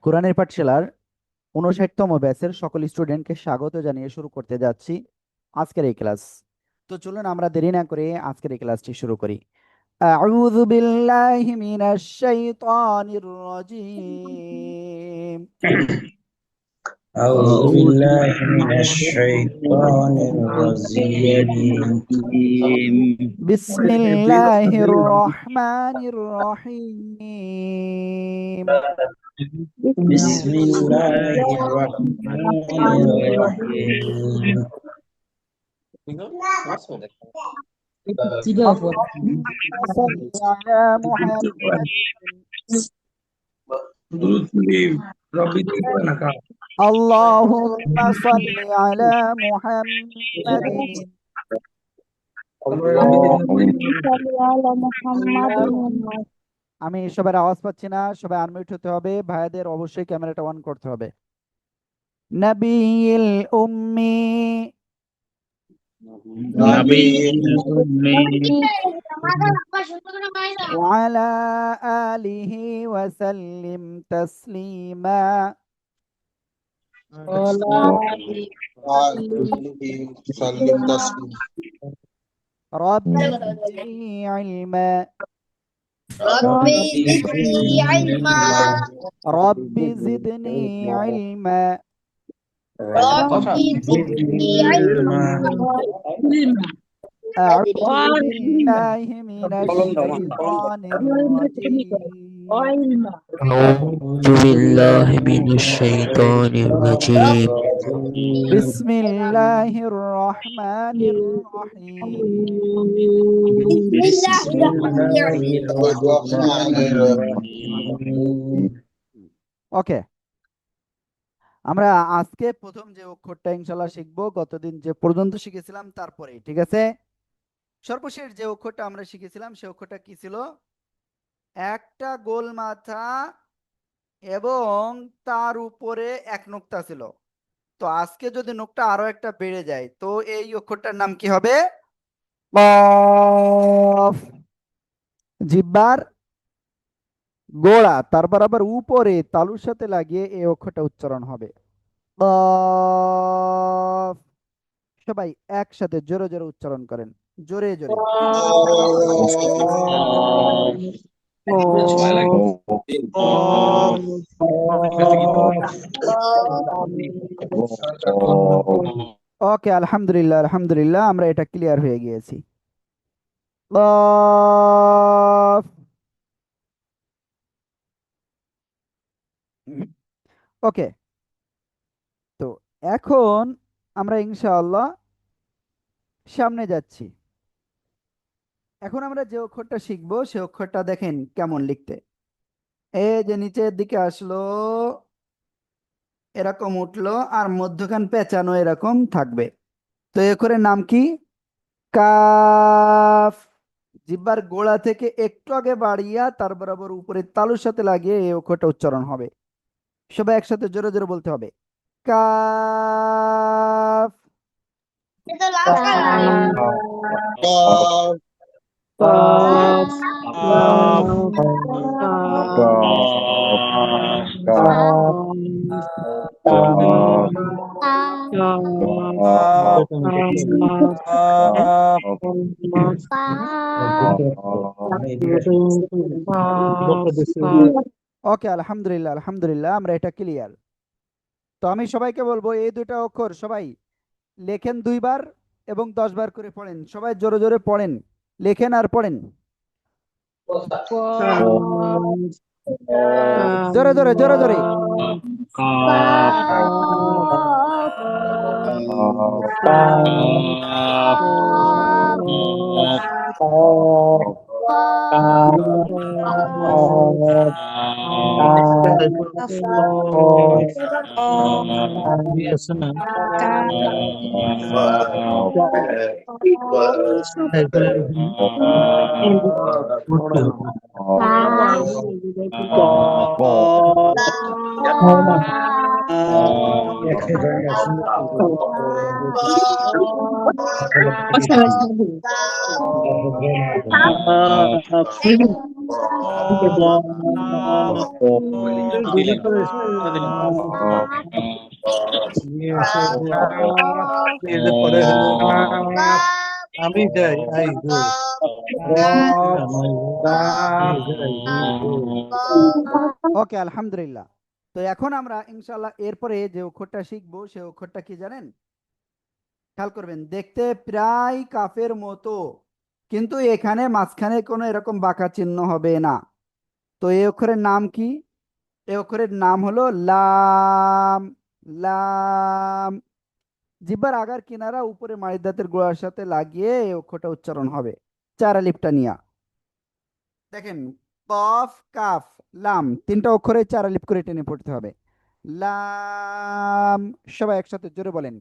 কোরআনের পাঠশালার ৫৯তম ব্যাচের সকল স্টুডেন্টকে স্বাগত জানিয়ে শুরু করতে যাচ্ছি আজকের এই ক্লাস। তো চলুন আমরা দেরি না করে আজকের এই ক্লাসটি শুরু করি। আউযু বিল্লাহি মিনাশ শাইতানির রাজিম। أعوذ بالله من الشيطان الرجيم বিসমিল্লাহির রহমানির রহিম। بسم الله الرحمن الرحيم اللهم صل على محمد اللهم صل على محمد। আমি সবার আওয়াজ পাচ্ছি না, সবাই আনমিউট হতে হবে। ভাইয়াদের অবশ্যই ক্যামেরাটা অন করতে হবে। নবিয়ুল উম্মি نبي الأمي ওয়ালা আলিহি ওয়াসাল্লিম তাসলিমা। سلم تسليم রব্বি জিদনি ইলমা ربي زدني علما রব্বি জিদনি ইলমা। ربي زدني علما أعوذ بالله من الشيطان الرجيم. أعوذ بالله من الشيطان الرجيم بسم الله الرحمن الرحيم. بسم الله الرحمن الرحيم ওকে, আমরা আজকে প্রথম যে অক্ষরটা ইনশাআল্লাহ শিখবো গতদিন যে পর্যন্ত শিখেছিলাম তারপরে, ঠিক আছে? সর্বশেষ যে অক্ষরটা আমরা শিখেছিলাম সে অক্ষরটা কি ছিল? একটা গোল মাথা এবং তার উপরে এক নোক্তা ছিল। তো আজকে যদি নোক্তা আরো একটা বেড়ে যায় তো এই অক্ষরটার নাম কি হবে? কফ। জিহ্বার গোড়া তারপর আবার উপরে তালুর সাথে লাগিয়ে এই অক্ষরটা উচ্চারণ হবে কফ। সবাই একসাথে জোরে জোরে উচ্চারণ করেন, জোরে জোরে। ওকে, আলহামদুলিল্লাহ আলহামদুলিল্লাহ, আমরা এটা ক্লিয়ার হয়ে গিয়েছি। কফ। ওকে, তো এখন আমরা ইনশাআল্লাহ সামনে যাচ্ছি। এখন আমরা যে অক্ষরটা শিখবো সে অক্ষরটা দেখেন কেমন লিখতে। এই যে নিচের দিকে আসলো, এরকম উঠলো, আর মধ্যখান পেঁচানো এরকম থাকবে। তো এই অক্ষরের নাম কি? কাফ। জিহ্বার গোড়া থেকে একটু আগে বাড়িয়া তার বরাবর উপরে তালুর সাথে লাগিয়ে এই অক্ষরটা উচ্চারণ হবে। সবাই একসাথে জোরে জোরে বলতে হবে, কাফ। itu langkah ওকে, আলহামদুলিল্লাহ আলহামদুলিল্লাহ, আমরা এটা ক্লিয়ার। তো আমি সবাইকে বলবো এই দুটো অক্ষর সবাই লেখেন 2 বার এবং 10 বার করে পড়েন। সবাই জোরে জোরে পড়েন, লেখেন আর পড়েন জোরে জোরে জোরে জোরে। আমি যাই আই গো ওকে, আলহামদুলিল্লাহ। তো এখন আমরা ইনশাআল্লাহ এরপরে যে অক্ষরটা শিখবো সে অক্ষরটা কি জানেন? খেয়াল করবেন, দেখতে প্রায় কাফের মতো, কিন্তু এখানে মাঝখানে কোনো এরকম বাঁকা চিহ্ন হবে না। তো এই অক্ষরের নাম কি? এই অক্ষরের নাম হলো লাম। লাম। জিহ্বার আগার কিনারা উপরে মাড়ির দাঁতের গোড়ার সাথে লাগিয়ে এই অক্ষরটা উচ্চারণ হবে চার আলিফটা নিয়া। দেখেন, কফ কাফ লাম তিনটা অক্ষরে চার আলিফ করে টেনে পড়তে হবে। লাম। সবাই একসাথে জোরে বলেন।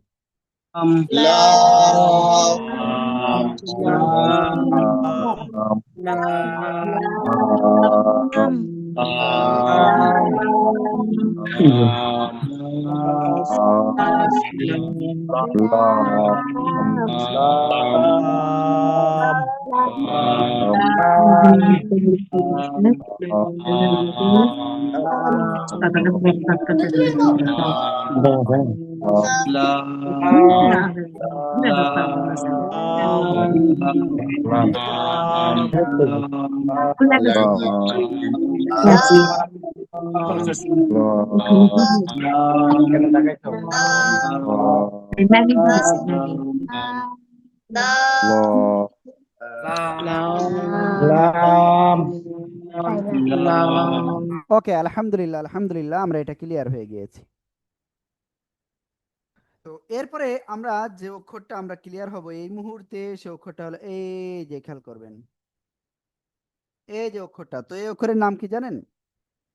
ওকে, আলহামদুলিল্লাহ আলহামদুলিল্লাহ, আমরা এটা ক্লিয়ার হয়ে গিয়েছি। তো এরপরে আমরা যে অক্ষরটা আমরা ক্লিয়ার হব এই মুহূর্তে সে অক্ষরটা হলো এই যে, খেয়াল করবেন এই যে অক্ষরটা। তো এই অক্ষরের নাম কি জানেন?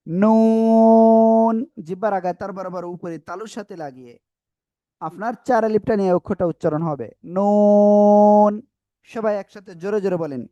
নুন। জিহ্বার আগায় তার বরাবর উপরে তালুর সাথে লাগিয়ে আপনার চার আলিফটা নিয়ে অক্ষরটা উচ্চারণ হবে নুন। সবাই একসাথে জোরে জোরে বলেন।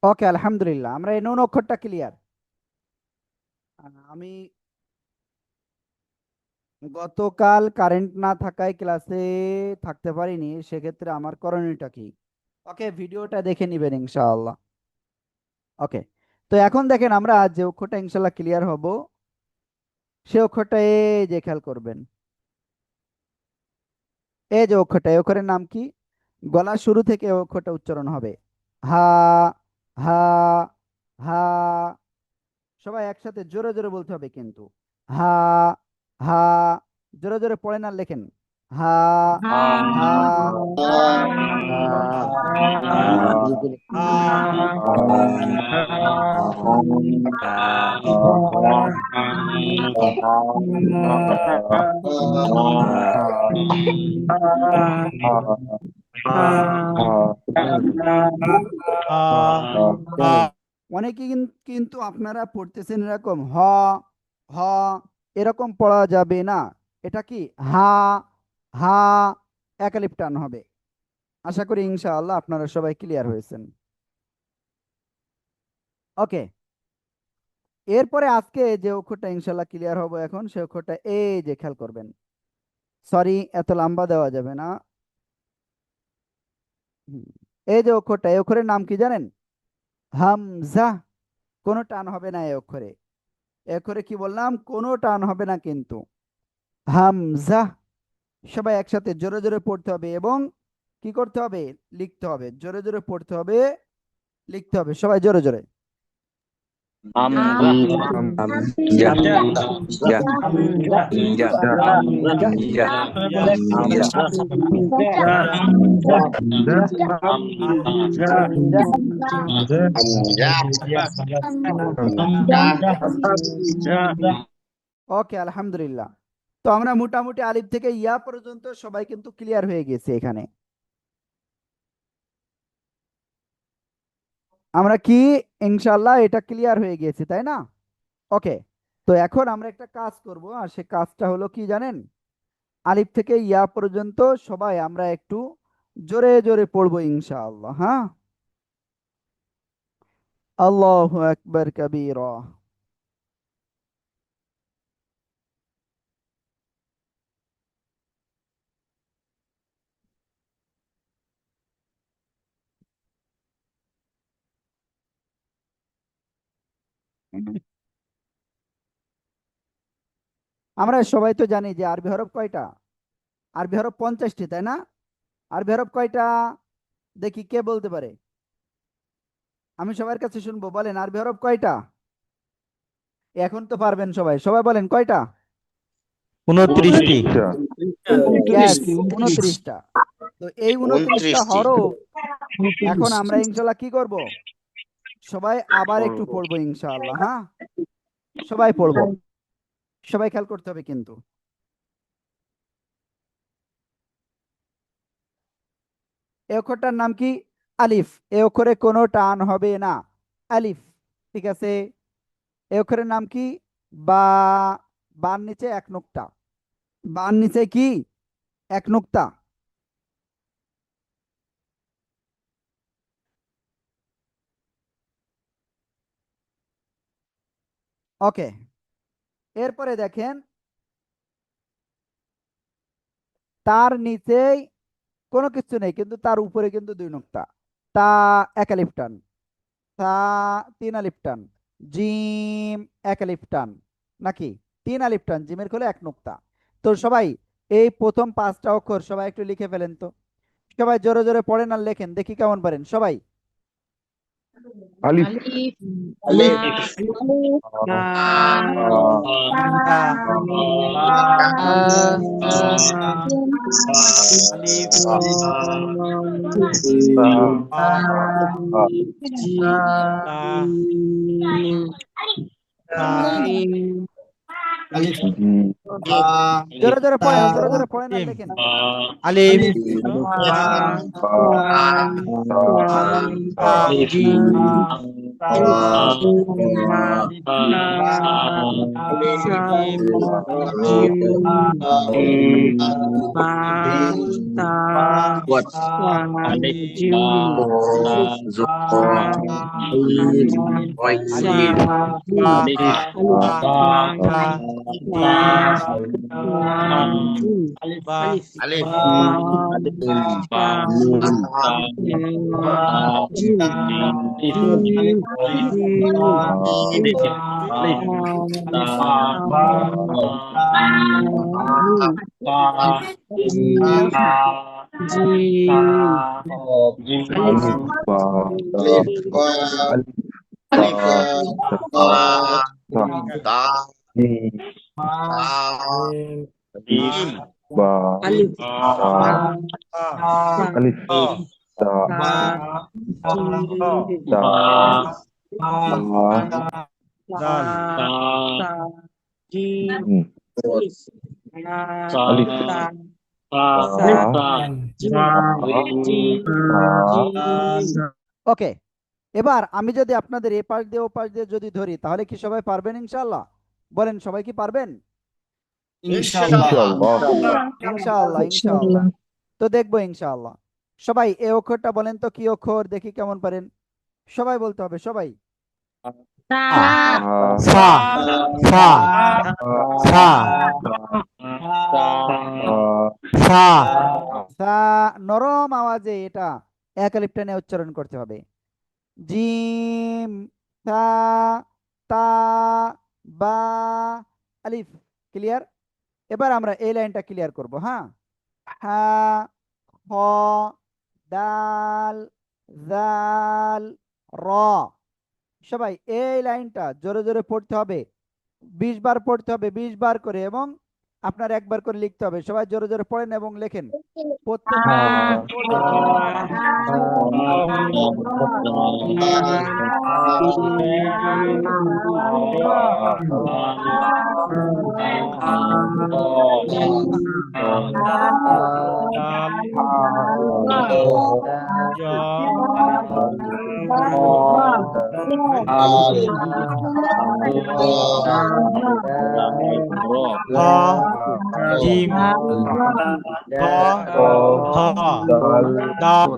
ওকে, আলহামদুলিল্লাহ, আমরা এই নুন অক্ষরটা ক্লিয়ার। আমি গতকাল কারেন্ট না থাকায় ক্লাসে থাকতে পারিনি, সেক্ষেত্রে আমার করণীয়টা কি? ওকে, ভিডিওটা দেখে নিবেন ইনশাআল্লাহ। ওকে, তো এখন দেখেন আমরা যে অক্ষরটা ইনশাআল্লাহ ক্লিয়ার হব সে অক্ষরটা এই যে, খেয়াল করবেন এই যে অক্ষরটা, এই অক্ষরের নাম কি? গলার শুরু থেকে এই অক্ষরটা উচ্চারণ হবে হা। হা। হা। সবাই একসাথে জোরে জোরে বলতে হবে কিন্তু। হা। হা। জোরে জোরে পড়েন আর লেখেন। হা। হা। অনেকে কিন্তু আপনারা পড়তেছেন এরকম হ। হ। এরকম পড়া যাবে না। এটা কি হা। হা। এক আলিফ টান হবে। আশা করি ইনশাআল্লাহ আপনারা সবাই ক্লিয়ার হয়েছেন। ওকে, এরপরে আজকে যে অক্ষরটা ইনশাআল্লাহ ক্লিয়ার হবো এখন সে অক্ষরটা এই যে, খেয়াল করবেন। সরি, এত লম্বা দেওয়া যাবে না। এই যে অক্ষরটা, এই অক্ষরের নাম কি জানেন? হামজা। কোনো টান হবে না এই অক্ষরে। এই অক্ষরে কি বললাম? কোনো টান হবে না কিন্তু। হামজা। সবাই একসাথে জোরে জোরে পড়তে হবে এবং কি করতে হবে? লিখতে হবে। জোরে জোরে পড়তে হবে, লিখতে হবে। সবাই জোরে জোরে। ওকে, আলহামদুলিল্লাহ। তো আমরা মোটামুটি আলিফ থেকে ইয়া পর্যন্ত সবাই কিন্তু ক্লিয়ার হয়ে গেছে এখানে। আমরা কি ইনশাল্লাহ এটা ক্লিয়ার হয়ে গেছি, তাই না? ওকে, তো এখন আমরা একটা কাজ করব, আর সে কাজটা হলো কি জানেন? আলিফ থেকে ইয়া পর্যন্ত সবাই আমরা একটু জোরে জোরে পড়বো ইনশাআল্লাহ। হ্যাঁ, আল্লাহু আকবার কাবীরা। আমরা সবাই তো জানি যে আরবি হরফ কয়টা? আরবি হরফ 50টি, তাই না? আরবি হরফ কয়টা? দেখি কে বলতে পারে। আমি সবার কাছে শুনবো, বলেন আরবি হরফ কয়টা? এখন তো পারবেন সবাই, সবাই বলেন কয়টা? 29টি। Yes, 29টা। তো এই 29টা হরফ এখন আমরা ইনশাল্লাহ কি করব? সবাই আবার একটু পড়বো ইনশাআল্লাহ। হ্যাঁ, সবাই পড়বো, সবাই খেয়াল করতে হবে কিন্তু। এই অক্ষরটার নাম কি? আলিফ। এই অক্ষরে কোনো টান হবে না, আলিফ। ঠিক আছে। এই অক্ষরের নাম কি? বা। বার নিচে এক নুক্তা। বার নিচে কি? এক নুক্তা। ওকে, এরপরে দেখেন তার নিচেই কোনো কিছু নেই, কিন্তু তার উপরে কিন্তু দুই নুক্তা। তা এক আলিফ টান, তা তিন আলিফ টান, জিম এক আলিফ টান, নাকি তিন আলিফ টান, জিমের খোলে এক নুক্তা। তো সবাই এই প্রথম 5টা অক্ষর সবাই একটু লিখে ফেলেন তো। সবাই জোরে জোরে পড়েন আর লেখেন, দেখি কেমন পারেন সবাই। আলিফ জোরে জোরে পড়েন, জোরে জোরে পড়েন আর লেখেন। আলিফ, ওকে, এবার আমি যদি আপনাদের এ পাশ দিয়ে ও পাশ দিয়ে যদি ধরি, তাহলে কি সবাই পারবেন ইনশাআল্লাহ? বলেন সবাই কি পারবেন? ইনশাআল্লাহ, ইনশাআল্লাহ। তো দেখবো ইনশাআল্লাহ। সবাই এই অক্ষরটা বলেন তো কি অক্ষর, দেখি কেমন পারেন। সবাই বলতে হবে, সবাই। সা, সা, সা, সা, সা। নরম আওয়াজে এটা এক আলিফ টেনে উচ্চারণ করতে হবে। জিম, সা, তা, বা, আলিফ। ক্লিয়ার? এবার আমরা এই লাইনটা ক্লিয়ার করব। হ্যাঁ, হা, হ, দাল, জাল, র। সবাই এই লাইনটা জোরে জোরে পড়তে হবে, 20 বার পড়তে হবে, 20 বার করে, এবং আপনার একবার করে লিখতে হবে। সবাই জোরে জোরে পড়েন এবং লেখেন। প্রত্যেকে পড়বেন। হা জিম হ হ দাল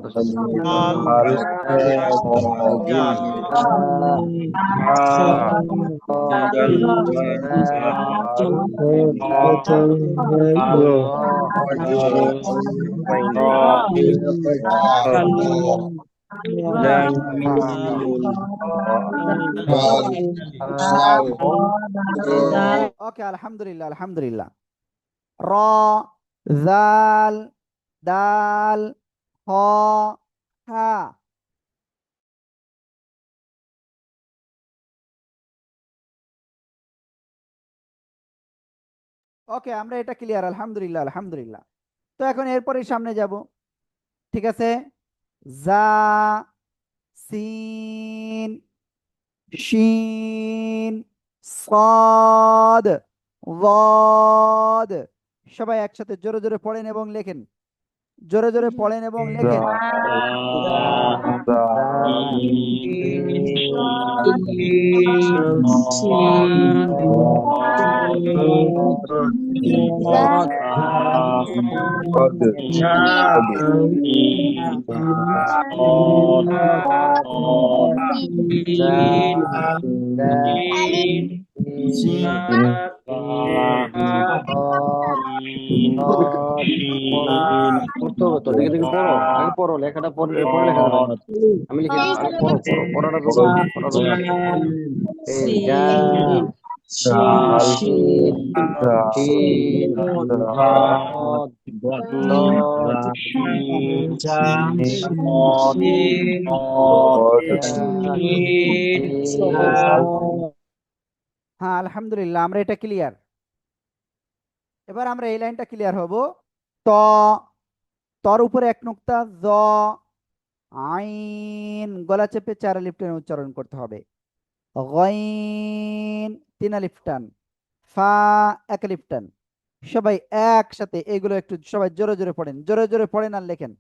জাল ওকে, আলহামদুলিল্লাহ, আলহামদুলিল্লাহ। র, জাল, দাল, হ, হা। ওকে, আমরা এটা ক্লিয়ার, আলহামদুলিল্লাহ, আলহামদুলিল্লাহ। তো এখন এরপরে সামনে যাব, ঠিক আছে। জা, সিন, শিন, সাদ, ওয়াদ। সবাই একসাথে জোরে জোরে পড়েন এবং লেখেন। জোরে জোরে পড়েন এবং লেখেন। পড়তে হবে তো, দেখে দেখে পড়ো, আগে পড়ো, লেখাটা পরে পরে লেখা যাবে। আমি লিখে দিচ্ছি, আগে পড়ো পড়ো, পড়াটা জরুরি, পড়া জরুরি। এই জাল, শিন, শিন, দ, হ্যাঁ, আলহামদুলিল্লাহ, আমরা এটা ক্লিয়ার। এবার আমরা এই লাইনটা ক্লিয়ার হব। ত, তর উপরে এক নুক্তা, জ, আইন, গলা চেপে 4 আলিফ টেনে উচ্চারণ করতে হবে। গইন 3 আলিফ টান, ফা 1 আলিফ টান। সবাই একসাথে এগুলো একটু সবাই জোরে জোরে পড়েন, জোরে জোরে পড়েন আর লেখেন।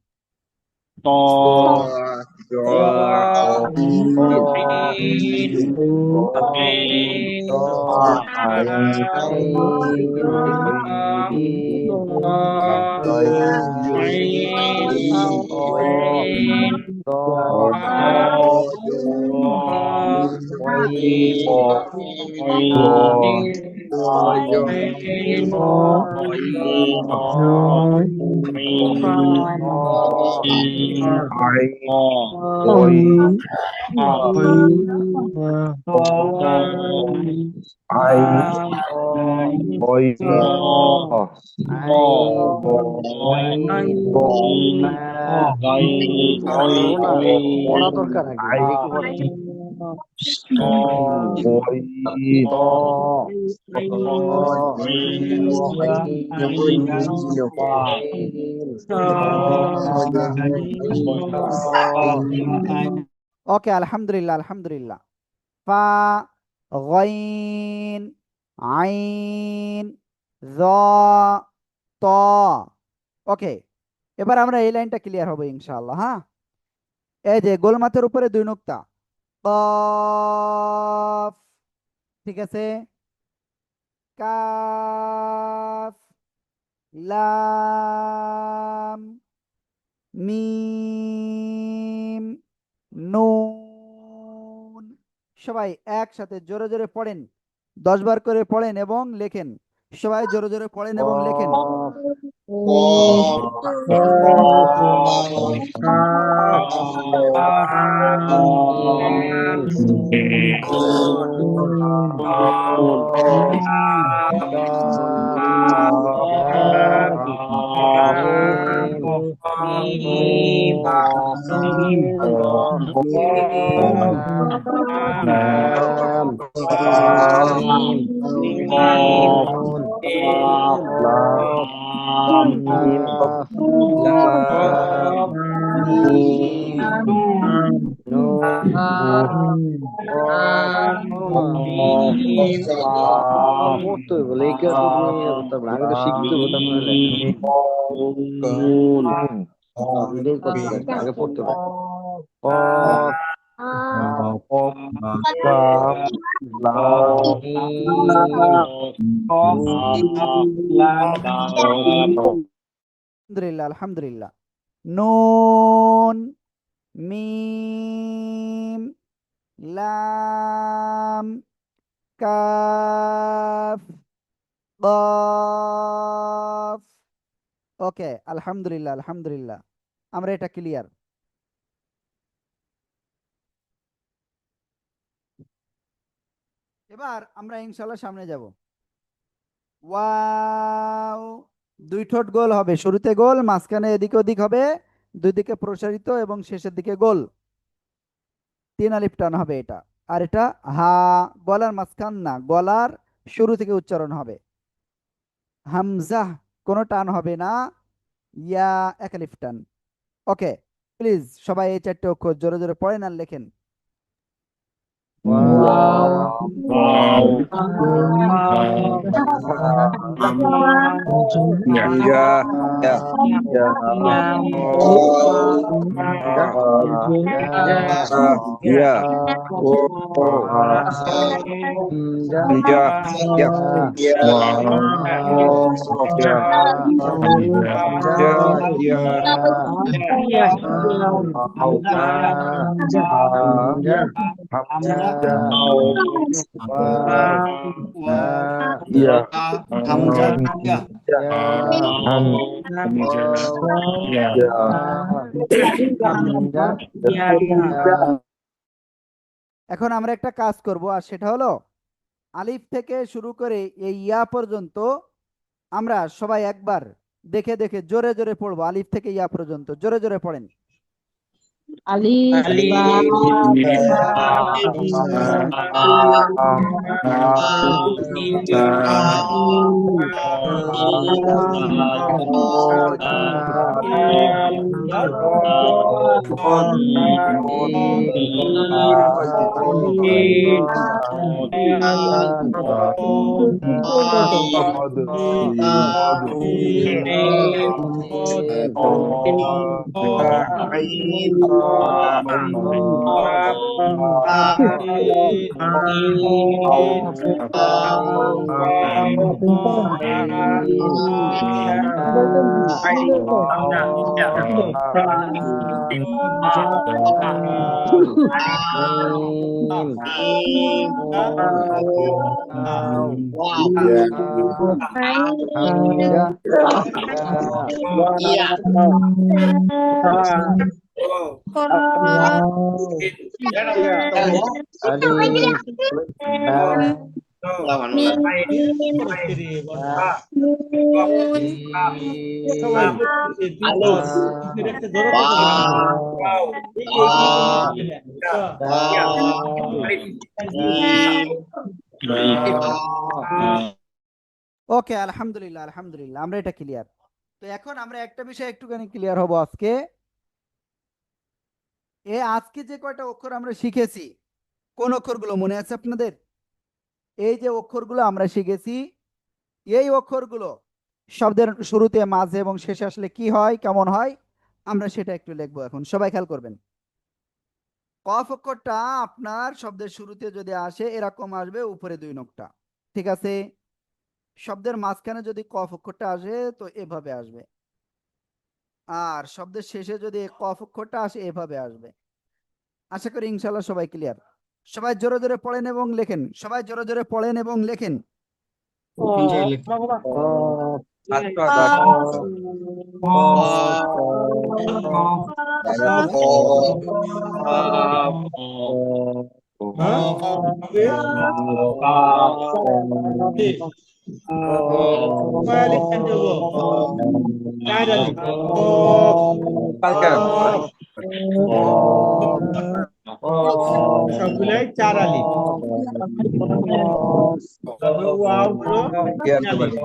পড়া দরকার আগে, আগে কি পড়ে? ওকে, আলহামদুলিল্লাহ, আলহামদুলিল্লাহ। ফা, গইন, আইন, জ, ত। ওকে, এবার আমরা এই লাইনটা ক্লিয়ার হবে ইনশাআল্লাহ। হ্যাঁ, এই যে গোলমাথের উপরে 2 নুক্তা, কফ, ঠিক আছে, কাফ, লাম, মিম, নুন। সবাই একসাথে জোরে জোরে পড়েন, 10 বার করে পড়েন এবং লেখেন। সবাই জোরে জোরে পড়েন এবং লেখেন। পড়তে হবে লেখা তো তুমি করতে হবে না। আগে তো শিখতে হবে তারপরে লেখা দুটোই করতে হবে আগে পড়তে হবে কফ আলহামদুলিল্লাহ আলহামদুলিল্লাহ। নুন, মিম, লাম, কাফ, কফ। ওকে, আলহামদুলিল্লাহ আলহামদুলিল্লাহ, আমরা এটা ক্লিয়ার। এবার আমরা ইনশাআল্লাহ সামনে যাব। ওয়াও, দুই ঠোঁট গোল হবে, শুরুতে গোল, মাঝখানে এদিক ওদিক হবে, দুই দিকে প্রসারিত এবং শেষের দিকে গোল। 3 আলিফ টান হবে এটা। আর এটা হা, গলার মাঝখান না, গলার শুরু থেকে উচ্চারণ হবে। হামজা কোনো টান হবে না, ইয়া 1 আলিফ টান। ওকে, প্লিজ সবাই এই 4টে অক্ষর জোরে জোরে পড়েন আর লেখেন। এখন আমরা একটা কাজ করব, আর সেটা হলো আলিফ থেকে শুরু করে এই ইয়া পর্যন্ত আমরা সবাই একবার দেখে দেখে জোরে জোরে পড়বো। আলিফ থেকে ইয়া পর্যন্ত জোরে জোরে পড়েন। ওকে, আলহামদুলিল্লাহ আলহামদুলিল্লাহ, আমরা এটা ক্লিয়ার। তো এখন আমরা একটা বিষয় একটুখানি ক্লিয়ার হব আজকে। আজকে যে কয়টা অক্ষর আমরা শিখেছি, কোন অক্ষরগুলো মনে আছে আপনাদের? এই যে অক্ষরগুলো আমরা শিখেছি, এই অক্ষরগুলো শব্দের শুরুতে, মাঝে এবং শেষে আসলে কি হয়, কেমন হয়, আমরা সেটা একটু লিখবো। এখন সবাই খেয়াল করবেন। কফ অক্ষরটা আপনার শব্দের শুরুতে যদি আসে এরকম আসবে, উপরে 2 নোকটা, ঠিক আছে? শব্দের মাঝখানে যদি কফ অক্ষরটা আসে তো এভাবে আসবে, আর শব্দের শেষে যদি কফ অক্ষরটা আসে এভাবে আসবে। আশা করি ইনশাআল্লাহ সবাই ক্লিয়ার। সবাই জোরে জোরে পড়েন এবং লেখেন, সবাই জোরে জোরে পড়েন এবং লেখেন। সবগুলাই 4 আলিফ, তবে ওয়াও গুলো 3 আলিফ।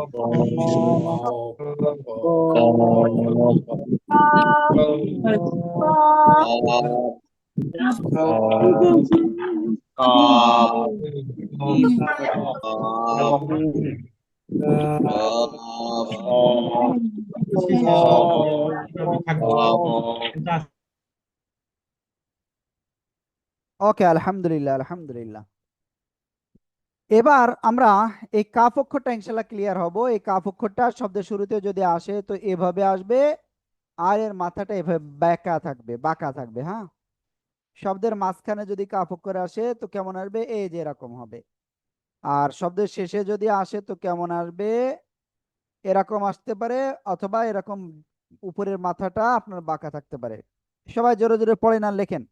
শেষে সবই থাকবে, কিন্তু ওকে, আলহামদুলিল্লাহ, আলহামদুলিল্লাহ। এবার আমরা এই কাফ অক্ষরটা ইনশাল্লাহ ক্লিয়ার হব। এই কাফ অক্ষরটা শব্দের শুরুতে যদি আসে তো এভাবে আসবে, আর এর মাথাটা এভাবে বাঁকা থাকবে। হ্যাঁ, শব্দের মাঝখানে যদি কাফ অক্ষর আসে তো কেমন আসবে, এই যে এরকম হবে। আর শব্দের শেষে যদি আসে তো কেমন আসবে, এরকম আসতে পারে, অথবা এরকম উপরের মাথাটা আপনার বাঁকা থাকতে পারে। সবাই জোরে জোরে পড়েন আর লেখেন।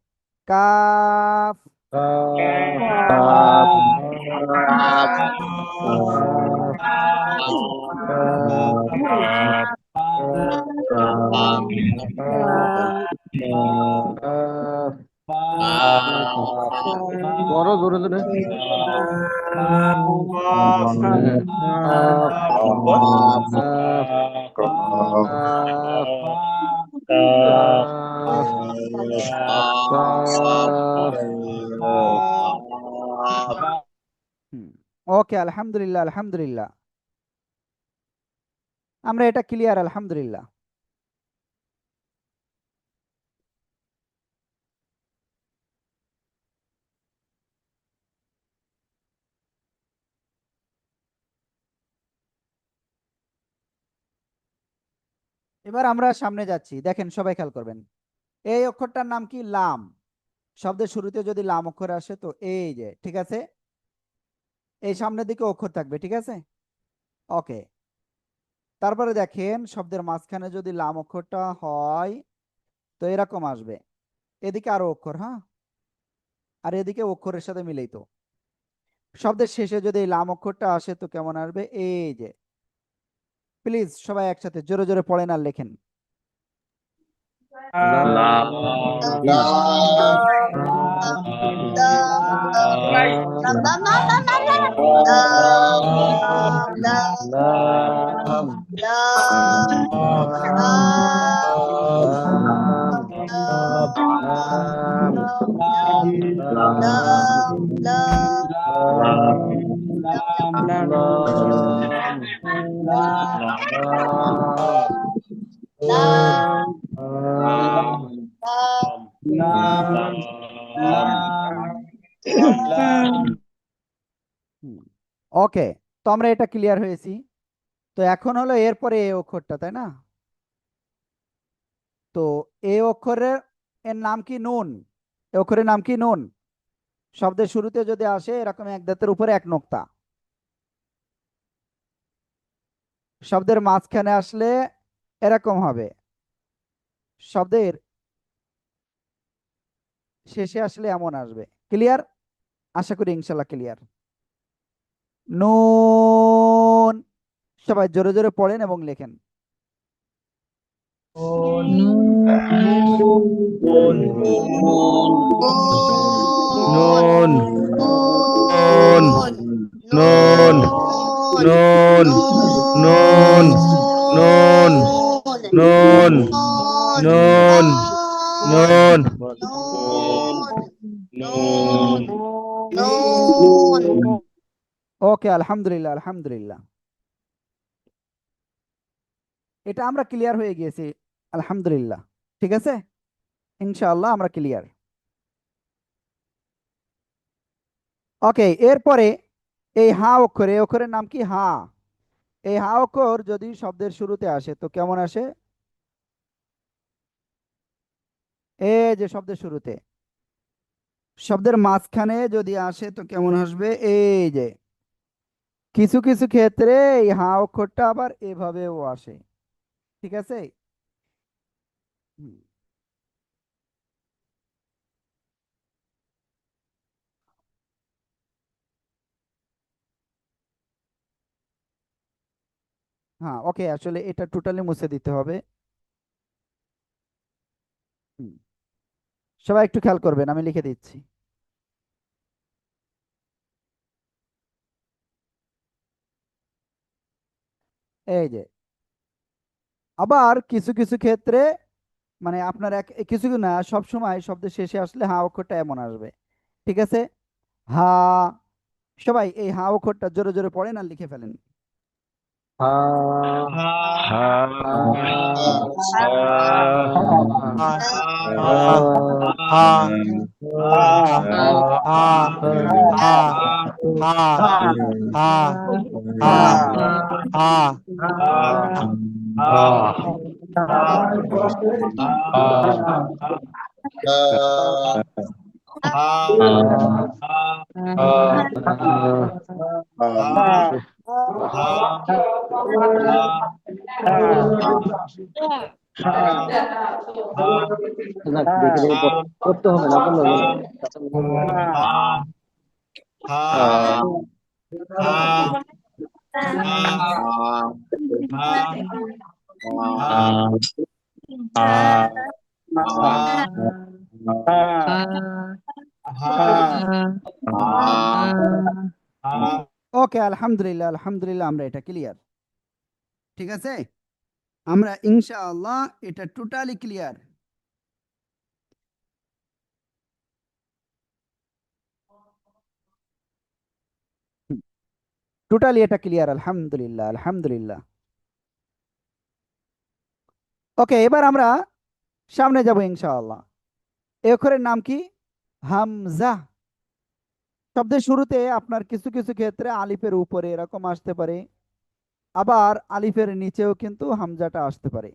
কাফ, পড়ো জোরে জোরে। ওকে, আলহামদুলিল্লাহ, আলহামদুলিল্লাহ। আমরা এটা ক্লিয়ার, আলহামদুলিল্লাহ। এবার আমরা সামনে যাচ্ছি, দেখেন সবাই খেয়াল করবেন। এই অক্ষরটার নাম কি, লাম। শব্দের শুরুতে যদি লাম অক্ষর আসে তো এই যে, ঠিক আছে, এই সামনের দিকে অক্ষর থাকবে, ঠিক আছে। ওকে, তারপরে দেখেন শব্দের মাঝখানে যদি লাম অক্ষরটা হয় তো এরকম আসবে, এদিকে আরো অক্ষর, হ্যাঁ, আর এদিকে অক্ষরের সাথে মিলেই তো। শব্দের শেষে যদি এই লাম অক্ষরটা আসে তো কেমন আসবে, এই যে। প্লিজ সবাই একসাথে জোরে জোরে পড়েন আর লেখেন। ওকে, তো আমরা এটা ক্লিয়ার হয়েছি। তো এখন হলো এরপরে এ অক্ষরটা, তাই না? তো এ অক্ষরের এর নাম কি, নুন। এ অক্ষরের নাম কি, নুন। শব্দের শুরুতে যদি আসে এরকম এক দাঁতের উপরে এক নোক্তা, শব্দের মাঝখানে আসলে এরকম হবে, শব্দের শেষে আসলে এমন আসবে। ক্লিয়ার? আশা করি ইনশাল্লাহ ক্লিয়ার। নুন, সবাই জোরে জোরে পড়েন এবং লেখেন। নুন নুন নুন নুন নুন নুন নুন নুন ওকে, আলহামদুলিল্লাহ, আলহামদুলিল্লাহ। এটা আমরা ক্লিয়ার হয়ে গিয়েছি, আলহামদুলিল্লাহ। ঠিক আছে, ইনশাআল্লাহ আমরা ক্লিয়ার। ওকে, এরপরে এই হা অক্ষর, এই অক্ষরের নাম কি, হা। এই হা অক্ষর যদি শব্দের শুরুতে আসে তো কেমন আসে, এই যে শব্দের শুরুতে। শব্দের মাঝখানে যদি আসে তো কেমন আসবে, এই যে। কিছু কিছু ক্ষেত্রে এই হা অক্ষরটা আবার এভাবেও আসে, ঠিক আছে। হুম, হ্যাঁ, ওকে, আসলে এটা টোটালি মুছে দিতে হবে। হুম, সবাই একটু খেয়াল করবেন, আমি লিখে দিচ্ছি। এই যে, আবার কিছু কিছু ক্ষেত্রে মানে আপনার কিছু না, সব সময় শব্দের শেষে আসলে হা অক্ষরটা এমন আসবে। ঠিক আছে, হা। সবাই এই হা অক্ষরটা জোরে জোরে পড়েন আর লিখে ফেলেন। হা হা হা হা হা হা হা হা হা হা না দেখে দেখে করতে হবে না, বললে হবে না। ওকে, আলহামদুলিল্লাহ, আলহামদুলিল্লাহ, আমরা এটা ক্লিয়ার। ঠিক আছে, আমরা ইনশাআল্লাহ এটা টোটালি ক্লিয়ার। টোটালি এটা ক্লিয়ার, আলহামদুলিল্লাহ, আলহামদুলিল্লাহ। ওকে, এবার আমরা সামনে যাব ইনশাআল্লাহ। এই অক্ষরের নাম কি? হামজা। শব্দের শুরুতে আপনার কিছু কিছু ক্ষেত্রে আলিফের উপরে এরকম আসতে পারে, আবার আলিফের নিচেও কিন্তু হামজাটা আসতে পারে।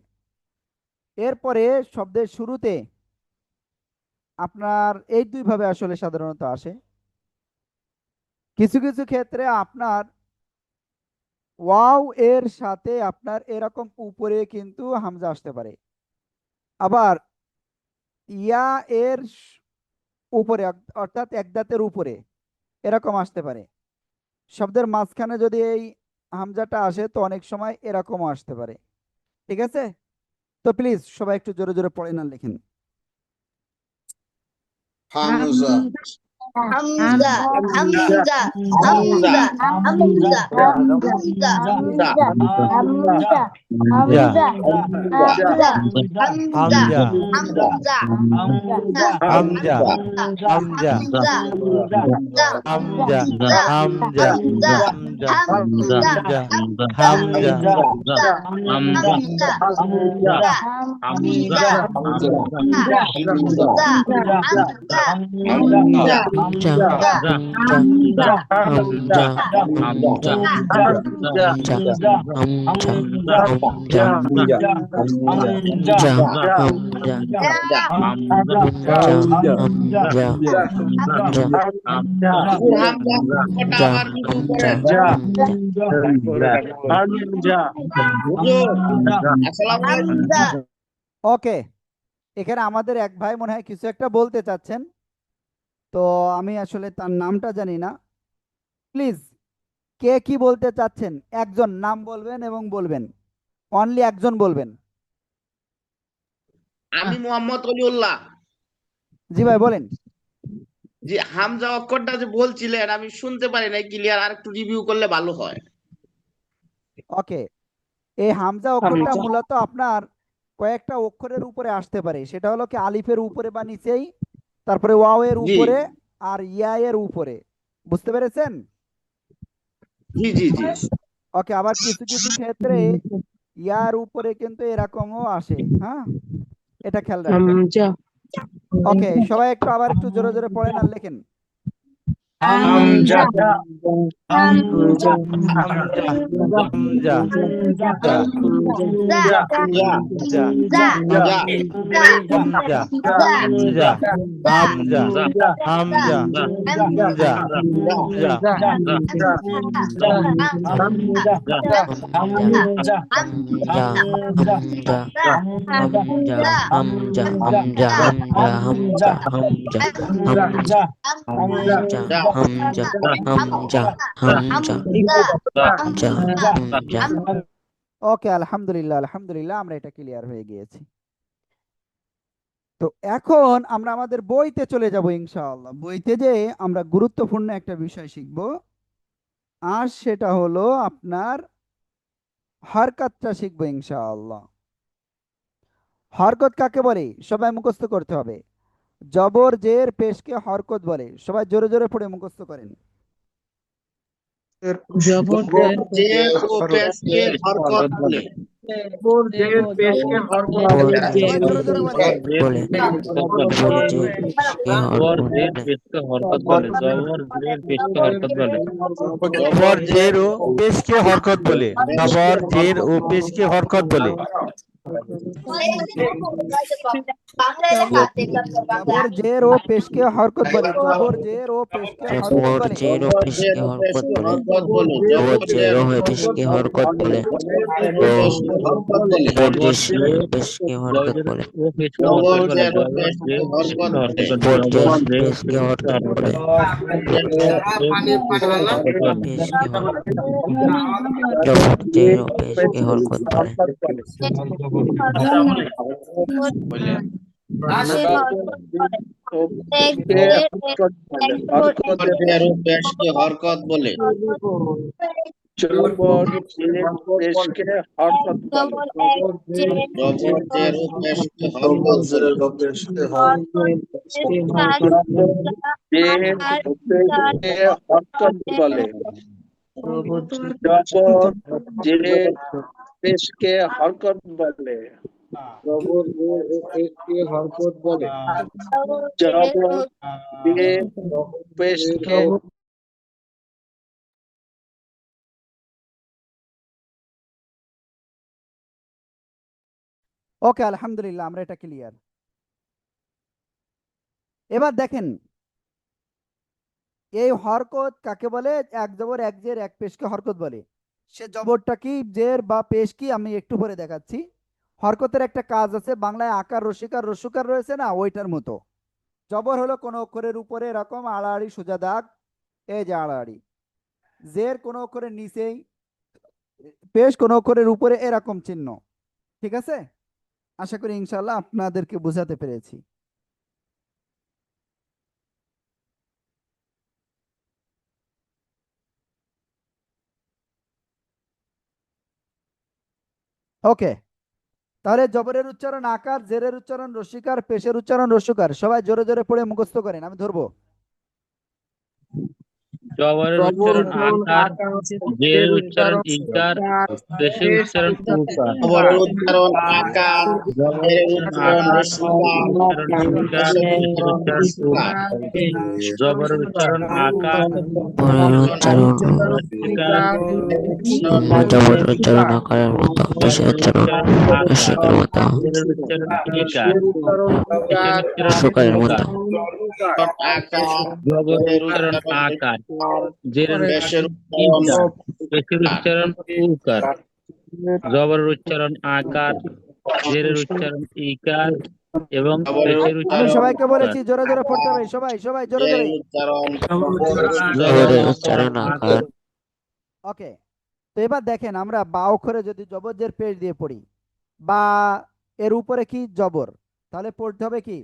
এরপরে শব্দের শুরুতে আপনার এই দুইভাবে আসলে সাধারণত আসে। কিছু কিছু ক্ষেত্রে আপনার ওয়াও এর সাথে আপনার এরকম উপরে কিন্তু হামজা আসতে পারে, আবার ইয়া এর উপরে অর্থাৎ এক দাঁতের উপরে এরকম আসতে পারে। শব্দের মাঝখানে যদি এই হামজাটা আসে তো অনেক সময় এরকমও আসতে পারে। ঠিক আছে, তো প্লিজ সবাই একটু জোরে জোরে পড়েন আর লিখেন। Hamza Hamza, Hamza, Hamza, Hamza, Hamza, Hamza Hamza, Hamza Hamza, Hamza Hamza, Hamza Hamza Hamza ওকে, এখানে আমাদের এক ভাই মনে হয় কিছু একটা বলতে চাচ্ছেন, তো আমি আসলে তার নামটা জানি না। প্লিজ, কে কি বলতে চাচ্ছেন একজন নাম বলবেন এবং বলবেন, অনলি একজন বলবেন। আমি মোহাম্মদ অলিউল্লাহ। জি ভাই বলেন। যে হামজা অক্ষরটা যে বলছিলেন আমি শুনতে পারি নাই ক্লিয়ার, আর একটু রিভিউ করলে ভালো হয়। ওকে, এই হামজা অক্ষরটা মূলত আপনার কয়েকটা অক্ষরের উপরে আসতে পারে, সেটা হলো কি আলিফের উপরে বা নিচেই, তারপরে ওয়াও এর জি উপরে, আর ইয়া এর উপরে। বুঝতে পেরেছেন? জি জি জি ওকে, আবার কিছু কিছু ক্ষেত্রে ইয়ার উপরে কিন্তু এরকমও আসে। হ্যাঁ, এটা খেয়াল রাখবেন। ওকে, সবাই একটু আবার একটু জোরে জোরে পড়েন আর লেখেন। হামজা Hamza, হামজা ওকে, আলহামদুলিল্লাহ, আলহামদুলিল্লাহ, আমরা এটা ক্লিয়ার হয়ে গিয়েছি। তো এখন আমরা আমাদের বইতে চলে যাব ইনশাআল্লাহ। বইতে যে আমরা গুরুত্বপূর্ণ একটা বিষয় শিখব, আর সেটা হলো আপনার হরকতটা শিখবো ইনশাআল্লাহ। হরকত কাকে বলে সবাই মুখস্থ করতে হবে। জবর জের পেশকে হরকত বলে, সবাই জোরে জোরে পড়ে মুখস্থ করেন। জবর জের যে ও পেশকে হরকত বলে। সবাই জোরে জোরে বলে। জবর জের ও পেশকে হরকত বলে। জবর জের ও পেশকে হরকত বলে। জবর জের ও পেশকে হরকত বলে। জবর জের ও পেশকে হরকত বলে। হরকত বলে। জবর জের ও পেশকে হরকত বলে। পেশকে হরকত বলে। জবর জের ও পেশকে হরকত বলে। পেশকে হরকত বলে। জবর জের ও পেশকে হরকত বলে। জবর জের ও পেশকে হরকত বলে। জবর জের পেশকে হরকত বলে। জবর জের ও পেশকে হরকত বলে। পেশকে হরকত জের পেশকে হরকত বলে। জবর জের পেশকে হরকত বলে। জবর জের পেশকে ওকে, আলহামদুলিল্লাহ, আমরা এটা ক্লিয়ার। এবার দেখেন এই হরকত কাকে বলে। এক জবর এক জের এক পেশকে হরকত বলে। সে জবরটা কি, জের বা পেশ কি, আমি একটু পরে দেখাচ্ছি। হরকতের একটা কাজ আছে, বাংলায় আকার রসিকার রসুকার রয়েছে না, ওইটার মতো। জবর হলো কোন অক্ষরের উপরে এরকম আড়াআড়ি সোজা দাগ, এই যে আড়াআড়ি। জের কোন অক্ষরের নিচেই, পেশ কোন অক্ষরের উপরে এরকম চিহ্ন। ঠিক আছে, আশা করি ইনশাআল্লাহ আপনাদেরকে বোঝাতে পেরেছি। ওকে, তাহলে জবরের উচ্চারণ আকার, জেরের উচ্চারণ রসিকার, পেশের উচ্চারণ রসুকার। সবাই জোরে জোরে পড়ে মুখস্থ করেন, আমি ধরবো। জবরের উচ্চারণ আকার, জেরের উচ্চারণ ইকার, পেশের উচ্চারণ উকার। জবরের উচ্চারণ আকার, জেরের উচ্চারণ রসিকার, জবরের উচ্চারণ আকার, পরের উচ্চারণ জবরের উচ্চারণ আকারের মতো, পেশের উচ্চারণ রসিকের মতো, জেরের উচ্চারণ ইকার, রসুকারের মতো। জবরের উচ্চারণ আকার, জেরের পেশের উচ্চারণ উচ্চারণ ইকার, পেশের উচ্চারণ উকার। জবরের উচ্চারণ আকার, জেরের উচ্চারণ ইকার এবং পেশের আমি উচ্চারণ সবাইকে উকার। বলেছি জোরে জোরে পড়তে হবে, সবাই সবাই জোরে জোরে। জবরের উচ্চারণ আকার। ওকে, তো এবার দেখেন আমরা বা অক্ষরে যদি জবর জের পেশ দিয়ে পড়ি, বা এর উপরে কি জবর, তাহলে পড়তে হবে কি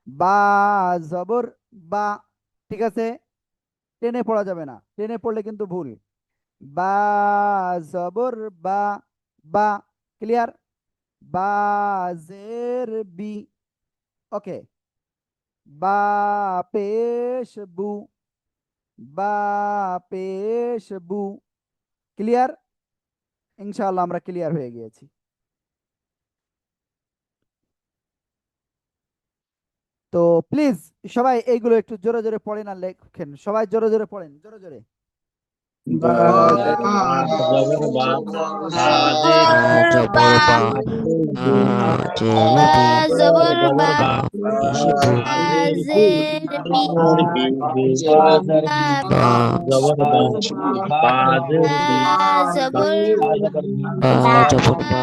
বা জবর বা। ঠিক আছে, টেনে পড়া যাবে না, টেনে পড়লে কিন্তু ভুল। বা জবর বা, বা ক্লিয়ার। বা জের বি। ওকে, বা পেশ বু, বা পেশ বু। ক্লিয়ার, ইনশাআল্লাহ আমরা ক্লিয়ার হয়ে গিয়েছি। তো প্লিজ সবাই এইগুলো একটু জোরে জোরে পড়েন আর লেখেন, সবাই জোরে জোরে পড়েন, জোরে জোরে। জবর বা, জবর বা, জবর বা, জবর বা, বাজের বি, জবর জবর বা,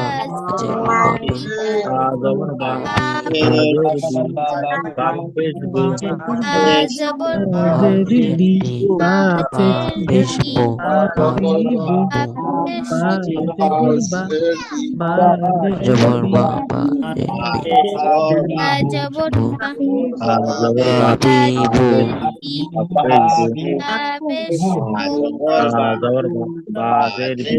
জবর বা, বাজের বি, বাপেশ বি, জবর পেশ বো, বাবিবু বা জবর বা বা জের বি বু বাবিবু জবর বা জের বি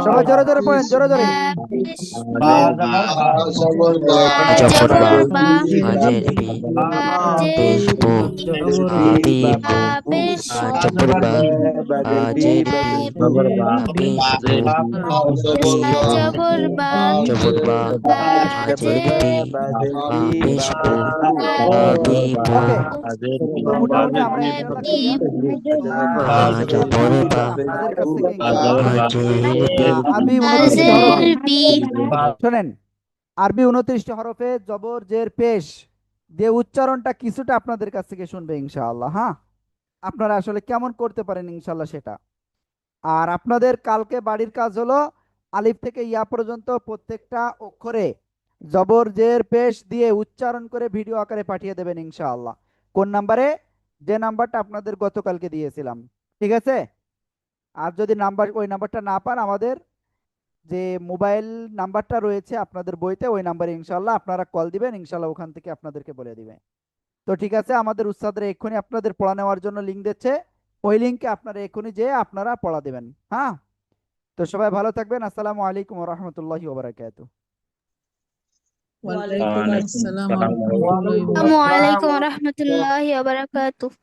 সবাই জোরে জোরে পড়েন, জোরে জোরে। জবর বা জের বি পেশ বু বাবিবু জবর বা জের বি জবর বা পেশ বু জবর বা জের বি পেশ বু বাবিবু ওকে, জের বি তো মোটামুটি আমরা ইনশাল্লাহ ক্লিয়ার। জবর বা আপনাদের কাছ থেকে জবর বা জের বি আরবি 29টি হরফে, শোনেন, আরবি 29টি হরফে জবর জের পেশ দিয়ে উচ্চারণটা কিছুটা আপনাদের কাছ থেকে শুনবে ইনশাআল্লাহ। হ্যাঁ, আপনারা আসলে কেমন করতে পারেন ইনশাআল্লাহ সেটা। আর আপনাদের কালকে বাড়ির কাজ হলো আলিফ থেকে ইয়া পর্যন্ত প্রত্যেকটা অক্ষরে জবর জের পেশ দিয়ে উচ্চারণ করে ভিডিও আকারে পাঠিয়ে দেবেন ইনশাআল্লাহ। কোন নাম্বারে? যে নাম্বারটা আপনাদের গতকালকে দিয়েছিলাম, ঠিক আছে? আর যদি ওই নাম্বারটা না পান, আমাদের যে মোবাইল নাম্বারটা রয়েছে আপনাদের বইতে, ওই নাম্বারে ইনশাআল্লাহ আপনারা কল দিবেন, ইনশাআল্লাহ ওখান থেকে আপনাদেরকে বলে দিবে। তো ঠিক আছে, আমাদের উস্তাদরা এক্ষুনি আপনাদের পড়া নেওয়ার জন্য লিঙ্ক দিচ্ছে, ওই লিঙ্কে আপনারা এক্ষুনি যেয়ে আপনারা পড়া দেবেন। হ্যাঁ, তো সবাই ভালো থাকবেন। আসসালামু আলাইকুম ওয়া রাহমাতুল্লাহি ওয়া বারাকাতুহু। ওয়ালাইকুম আসসালাম ওয়া আসসালামু আলাইকুম ওয়া রাহমাতুল্লাহি ওয়া বারাকাতুহু।